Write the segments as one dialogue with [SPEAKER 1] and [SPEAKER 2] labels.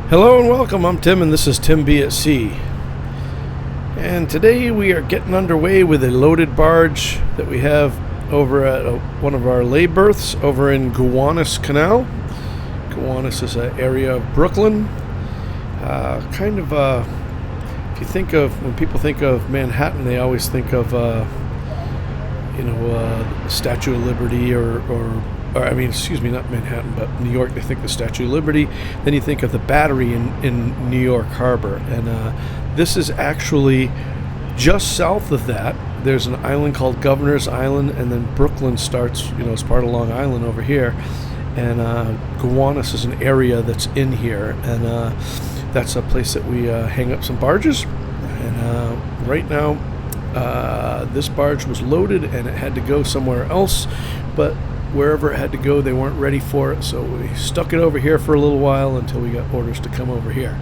[SPEAKER 1] Hello and welcome, I'm Tim and this is TimBatSea. And today we are getting underway with a loaded barge that we have over at one of our lay berths over in Gowanus Canal. Gowanus is an area of Brooklyn. If you think of, when people think of Manhattan, they always think of, Statue of Liberty or not Manhattan, but New York, they think the Statue of Liberty. Then you think of the Battery in New York Harbor. And this is actually just south of that. There's an island called Governor's Island, and then Brooklyn starts, as part of Long Island over here. And Gowanus is an area that's in here. And that's a place that we hang up some barges. And right now, this barge was loaded and it had to go somewhere else. But wherever it had to go, they weren't ready for it, so we stuck it over here for a little while until we got orders to come over here.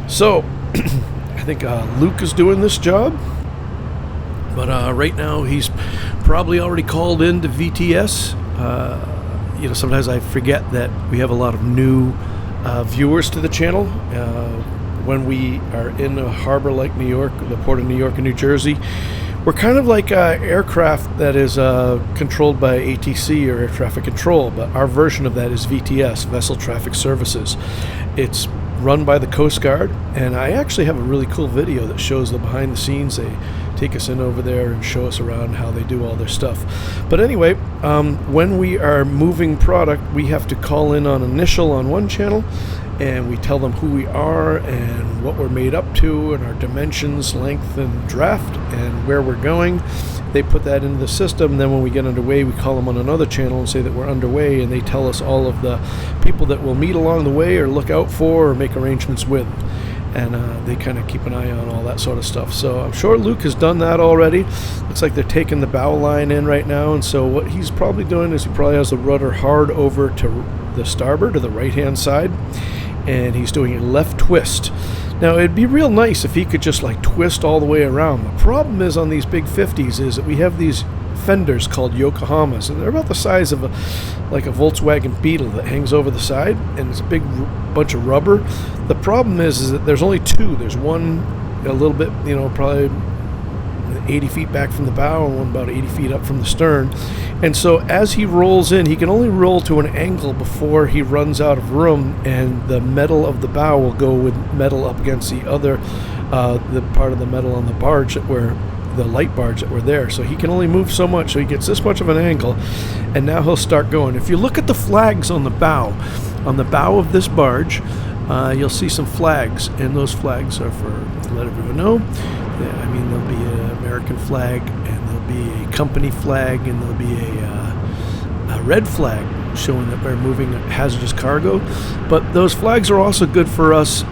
[SPEAKER 1] So I think Luke is doing this job, but right now he's probably already called in to VTS. Sometimes I forget that we have a lot of new viewers to the channel. When we are in a harbor like New York, the port of New York and New Jersey, we're kind of like aircraft that is controlled by ATC or air traffic control, but our version of that is VTS, Vessel Traffic Services. It's run by the Coast Guard, and I actually have a really cool video that shows the behind the scenes. They take us in over there and show us around how they do all their stuff. But anyway, when we are moving product, we have to call in on initial on one channel, and we tell them who we are and what we're made up to and our dimensions, length, and draft, and where we're going. They put that into the system. Then when we get underway, we call them on another channel and say that we're underway, and they tell us all of the people that we'll meet along the way or look out for or make arrangements with. And they kind of keep an eye on all that sort of stuff. So I'm sure Luke has done that already. Looks like they're taking the bow line in right now, and so what he's probably doing is he probably has the rudder hard over to the starboard, to the right-hand side, and he's doing a left twist. Now, it'd be real nice if he could just twist all the way around. The problem is on these big 50s is that we have these fenders called Yokohamas, and they're about the size of a Volkswagen Beetle that hangs over the side, and it's a big bunch of rubber. The problem is that there's only two. There's one a little bit, probably 80 feet back from the bow, and one about 80 feet up from the stern. And so as he rolls in, he can only roll to an angle before he runs out of room, and the metal of the bow will go with metal up against the other, the part of the metal on the barge the light barge that we're there. So he can only move so much, so he gets this much of an angle, and now he'll start going. If you look at the flags on the bow of this barge, you'll see some flags, and those flags are to let everyone know. There'll be an American flag, and there'll be a company flag, and there'll be a red flag showing that we're moving hazardous cargo. But those flags are also good for us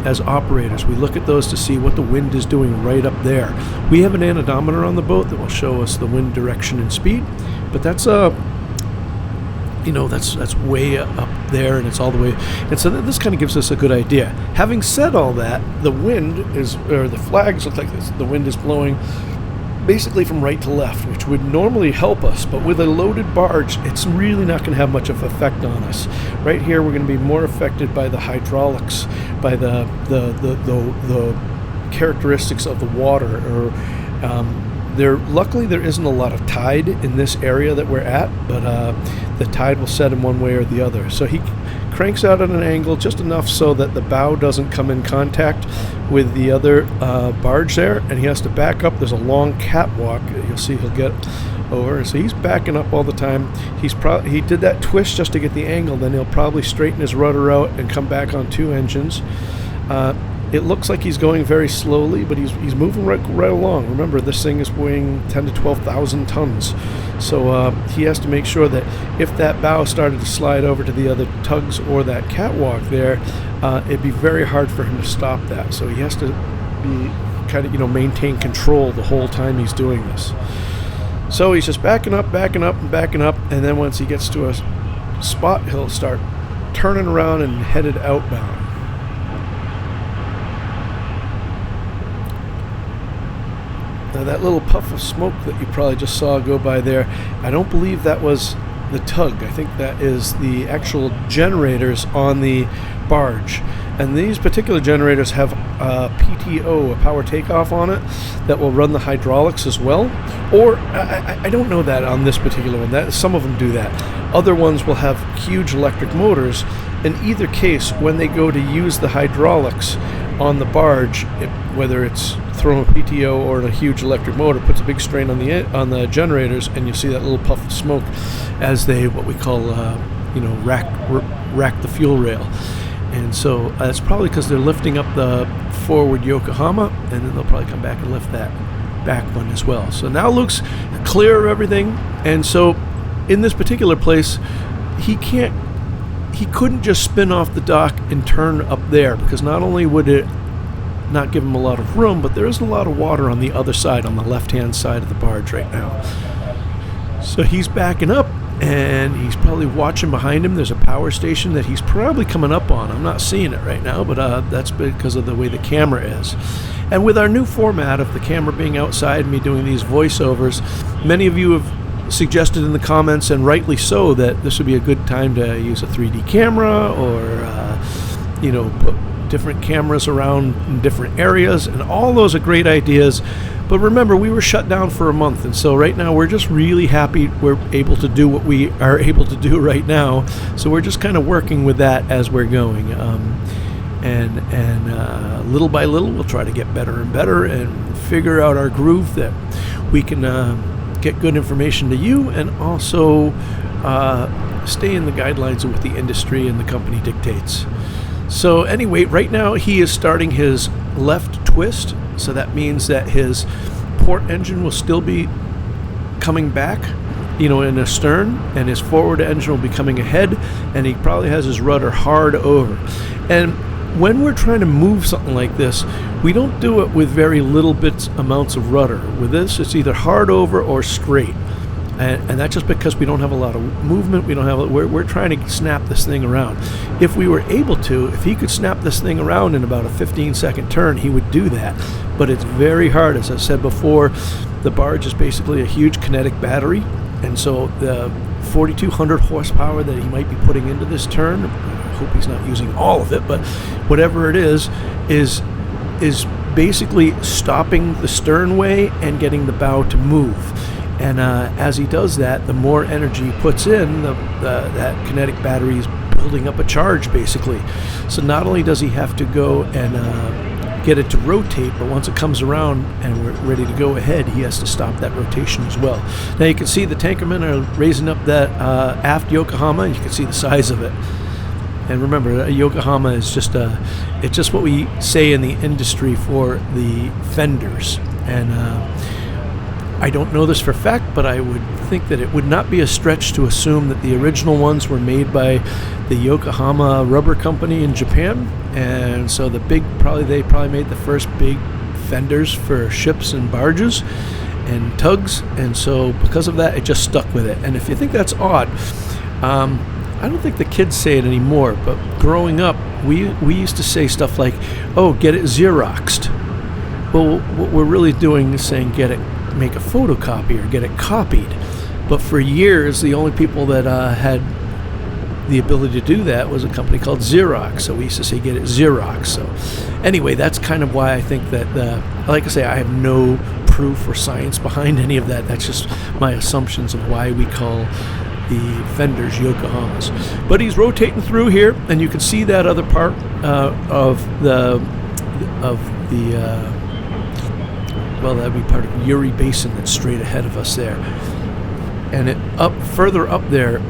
[SPEAKER 1] as operators. We look at those to see what the wind is doing right up there. We have an anemometer on the boat that will show us the wind direction and speed, but that's that's way up there, and it's all the way, and so this kind of gives us a good idea. Having said all that, the flags look like this. The wind is blowing basically from right to left, which would normally help us, but with a loaded barge, it's really not going to have much of an effect on us. Right here, we're going to be more affected by the hydraulics, by the characteristics of the water, or luckily there isn't a lot of tide in this area that we're at, but the tide will set in one way or the other. So he cranks out at an angle just enough so that the bow doesn't come in contact with the other barge there, and he has to back up. There's a long catwalk. You'll see he'll get over, so he's backing up all the time. He did that twist just to get the angle, then he'll probably straighten his rudder out and come back on two engines. It looks like he's going very slowly, but he's moving right along. Remember, this thing is weighing 10 to 12,000 tons. So he has to make sure that if that bow started to slide over to the other tugs or that catwalk there, it'd be very hard for him to stop that. So he has to be kind of, maintain control the whole time he's doing this. So he's just backing up, and then once he gets to a spot, he'll start turning around and headed outbound. Now that little puff of smoke that you probably just saw go by there, I don't believe that was the tug. I think that is the actual generators on the barge. And these particular generators have a PTO, a power takeoff on it, that will run the hydraulics as well. Or, I don't know that on this particular one. Some of them do that. Other ones will have huge electric motors. In either case, when they go to use the hydraulics on the barge, whether it's throwing a PTO or a huge electric motor, puts a big strain on the generators, and you see that little puff of smoke as they, what we call, rack the fuel rail. And so that's probably because they're lifting up the forward Yokohama, and then they'll probably come back and lift that back one as well. So now Luke's clear of everything, and so in this particular place, he couldn't just spin off the dock and turn up there, because not only would it not give him a lot of room, but there isn't a lot of water on the other side, on the left-hand side of the barge right now. So he's backing up, and he's probably watching behind him. There's a power station that he's probably coming up on. I'm not seeing it right now, but that's because of the way the camera is. And with our new format of the camera being outside and me doing these voiceovers, many of you have suggested in the comments, and rightly so, that this would be a good time to use a 3D camera or, put different cameras around in different areas, and all those are great ideas. But remember, we were shut down for a month, and so right now we're just really happy we're able to do what we are able to do right now. So we're just kind of working with that as we're going, and little by little we'll try to get better and better and figure out our groove that we can get good information to you, and also stay in the guidelines of what the industry and the company dictates. So anyway, right now he is starting his left twist, so that means that his port engine will still be coming back, in a stern, and his forward engine will be coming ahead, and he probably has his rudder hard over. And when we're trying to move something like this, we don't do it with very little amounts of rudder. With this, it's either hard over or straight. And that's just because we don't have a lot of movement. We're trying to snap this thing around. If we were able to, if he could snap this thing around in about a 15-second turn, he would do that. But it's very hard. As I said before, the barge is basically a huge kinetic battery. And so the 4,200 horsepower that he might be putting into this turn, I hope he's not using all of it, but whatever it is basically stopping the sternway and getting the bow to move. And as he does that, the more energy he puts in, that kinetic battery is building up a charge, basically. So not only does he have to go and get it to rotate, but once it comes around and we're ready to go ahead, he has to stop that rotation as well. Now you can see the tankermen are raising up that aft Yokohama, and you can see the size of it. And remember, a Yokohama is just what we say in the industry for the fenders. And I don't know this for fact, but I would think that it would not be a stretch to assume that the original ones were made by the Yokohama Rubber Company in Japan, and so they probably made the first big fenders for ships and barges and tugs, and so because of that, it just stuck with it. And if you think that's odd, I don't think the kids say it anymore, but growing up, we used to say stuff like, "Oh, get it Xeroxed." Well, what we're really doing is saying make a photocopy or get it copied. But for years, the only people that had the ability to do that was a company called Xerox. So we used to say get it Xerox. So anyway, that's kind of why I think that, like I say, I have no proof or science behind any of that. That's just my assumptions of why we call the fenders Yokohamas. But he's rotating through here, and you can see that other part of the that'd be part of Uri Basin that's straight ahead of us there. And further up there,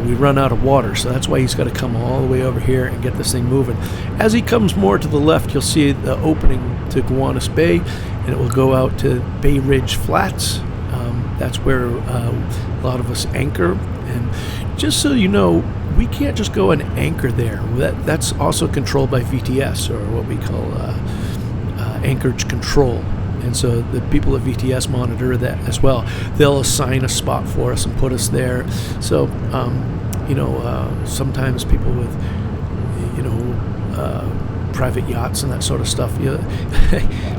[SPEAKER 1] we run out of water, so that's why he's got to come all the way over here and get this thing moving. As he comes more to the left, you'll see the opening to Gowanus Bay, and it will go out to Bayridge Flats. That's where a lot of us anchor. And just so you know, we can't just go and anchor there. That's also controlled by VTS, or what we call Anchorage control. And so the people at VTS monitor that as well. They'll assign a spot for us and put us there. So, sometimes people with, private yachts and that sort of stuff,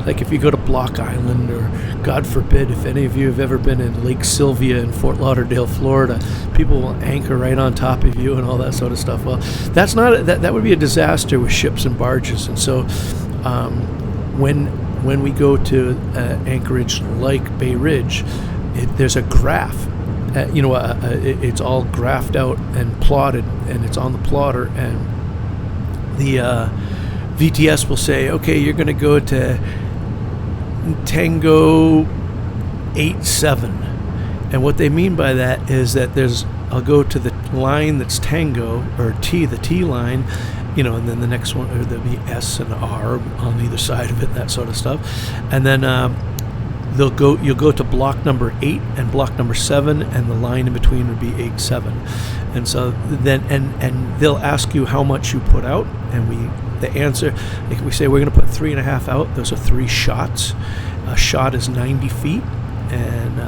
[SPEAKER 1] like if you go to Block Island, or God forbid, if any of you have ever been in Lake Sylvia in Fort Lauderdale, Florida, people will anchor right on top of you and all that sort of stuff. Well, that's not that would be a disaster with ships and barges. And so when we go to Anchorage like Bayridge, there's a graph. It's all graphed out and plotted, and it's on the plotter, and the VTS will say, okay, you're going to go to Tango 87. And what they mean by that is that I'll go to the line that's Tango, or T, the T line, and then the next one, or there'll be S and R on either side of it, that sort of stuff. And then you'll go to block number 8 and block number 7, and the line in between would be 87. And so then, and they'll ask you how much you put out, and the answer, like we say, we're going to put 3.5 out. Those are 3 shots. A shot is 90 feet, and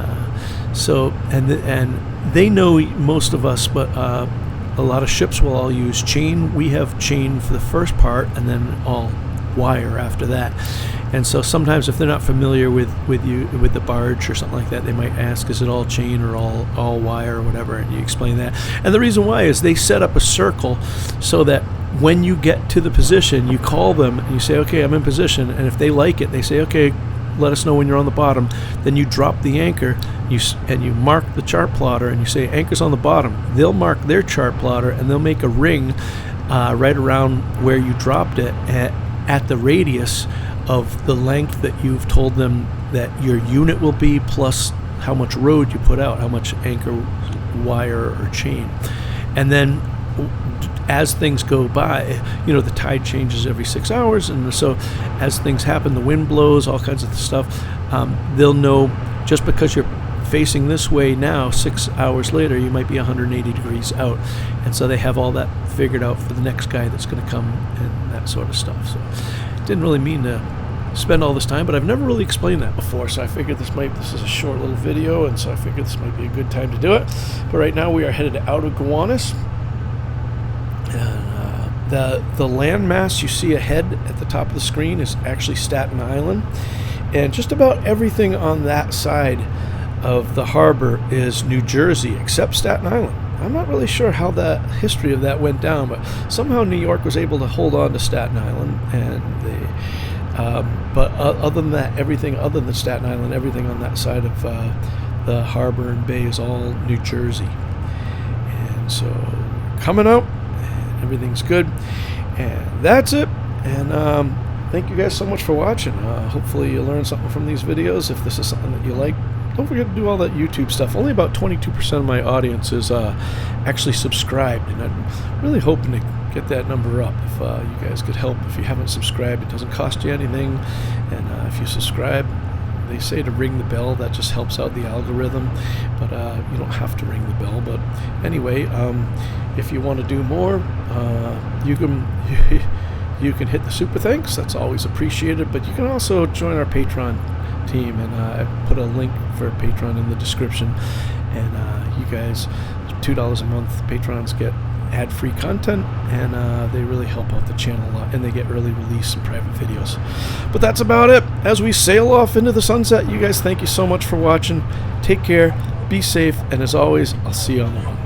[SPEAKER 1] and they know most of us, but a lot of ships will all use chain. We have chain for the first part, and then all wire after that. And so sometimes if they're not familiar with the barge or something like that, they might ask, is it all chain or all wire or whatever, and you explain that. And the reason why is they set up a circle so that when you get to the position, you call them and you say, okay, I'm in position, and if they like it, they say, okay, let us know when you're on the bottom. Then you drop the anchor, and you mark the chart plotter, and you say anchor's on the bottom. They'll mark their chart plotter, and they'll make a ring right around where you dropped it at the radius of the length that you've told them that your unit will be, plus how much road you put out, how much anchor, wire, or chain. And then as things go by, the tide changes every 6 hours, and so as things happen, the wind blows, all kinds of stuff, they'll know just because you're facing this way now, 6 hours later, you might be 180 degrees out. And so they have all that figured out for the next guy that's going to come, and that sort of stuff. So didn't really mean to spend all this time, but I've never really explained that before, so I figured this is a short little video, and so I figured this might be a good time to do it. But right now we are headed out of Gowanus, and the landmass you see ahead at the top of the screen is actually Staten Island, and just about everything on that side of the harbor is New Jersey except Staten Island. I'm not really sure how the history of that went down, but somehow New York was able to hold on to Staten Island, and but other than that, everything other than Staten Island, everything on that side of the harbor and bay is all New Jersey. And so coming out, and everything's good, and that's it. And thank you guys so much for watching. Hopefully you learned something from these videos. If this is something that you like, don't forget to do all that YouTube stuff. Only about 22% of my audience is actually subscribed, and I'm really hoping to get that number up. If you guys could help, if you haven't subscribed, it doesn't cost you anything, and if you subscribe, they say to ring the bell. That just helps out the algorithm, but you don't have to ring the bell. But anyway, if you want to do more, you can you can hit the super thanks. That's always appreciated. But you can also join our Patreon team, and I put a link for Patreon in the description. And you guys, $2 a month, patrons get ad-free content, and they really help out the channel a lot, and they get early release and private videos. But that's about it. As we sail off into the sunset, you guys, thank you so much for watching. Take care, be safe, and as always, I'll see you on the road.